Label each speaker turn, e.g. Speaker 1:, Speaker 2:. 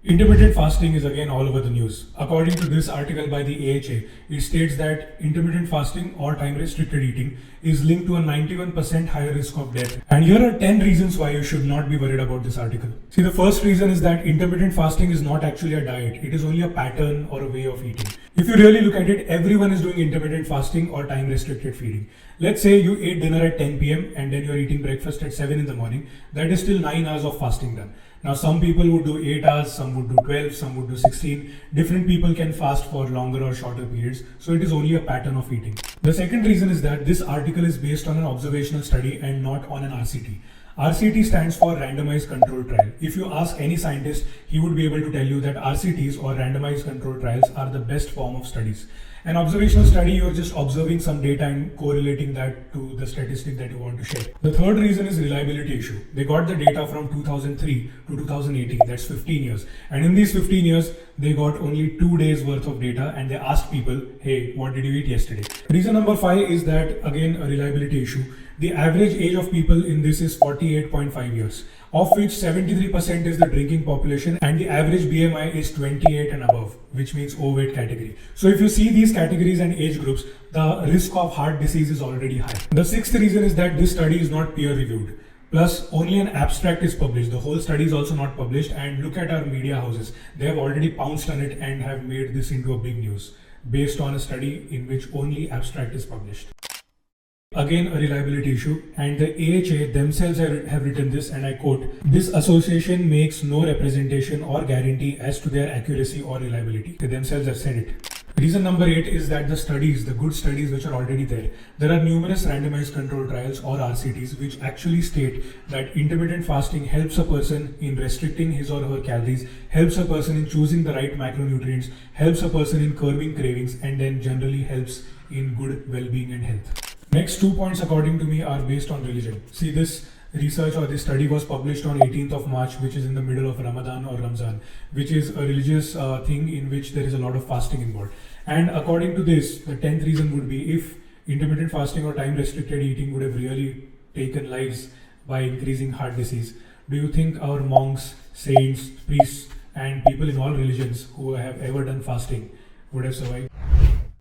Speaker 1: Intermittent fasting is again all over the news. According to this article by the AHA, it states that intermittent fasting or time restricted eating is linked to a 91% higher risk of death. And here are 10 reasons why you should not be worried about this article. See, the first reason is that intermittent fasting is not actually a diet, it is only a pattern or a way of eating. If you really look at it, everyone is doing intermittent fasting or time restricted feeding. Let's say you ate dinner at 10 pm and then you're eating breakfast at 7 in the morning. That is still 9 hours of fasting done. Now, some people would do 8 hours, some would do 12, some would do 16. Different people can fast for longer or shorter periods. So it is only a pattern of eating. The second reason is that this article is based on an observational study and not on an RCT. RCT stands for randomized controlled trial. If you ask any scientist, he would be able to tell you that RCTs or randomized controlled trials are the best form of studies. An observational study, you're just observing some data and correlating that to the statistic that you want to share. The third reason is reliability issue. They got the data from 2003 to 2018, that's 15 years. And in these 15 years, they got only 2 days worth of data and they asked people, hey, what did you eat yesterday? Reason number 5 is that, again, a reliability issue. The average age of people in this is 48.5 years, of which 73% is the drinking population and the average BMI is 28 and above, which means overweight category. So if you see these categories and age groups, the risk of heart disease is already high. The sixth reason is that this study is not peer reviewed. Plus, only an abstract is published. The whole study is also not published. And look at our media houses. They have already pounced on it and have made this into a big news based on a study in which only abstract is published. Again, a reliability issue, and the AHA themselves have written this, and I quote, "This association makes no representation or guarantee as to their accuracy or reliability." They themselves have said it. Reason number 8 is that the good studies which are already there are numerous randomized controlled trials or RCTs which actually state that intermittent fasting helps a person in restricting his or her calories, helps a person in choosing the right macronutrients, helps a person in curbing cravings, and then generally helps in good well-being and health. Next 2 points according to me are based on religion. See, this research or this study was published on 18th of March, which is in the middle of Ramadan or Ramzan, which is a religious thing in which there is a lot of fasting involved. And according to this, the 10th reason would be if intermittent fasting or time restricted eating would have really taken lives by increasing heart disease, do you think our monks, saints, priests, and people in all religions who have ever done fasting would have survived?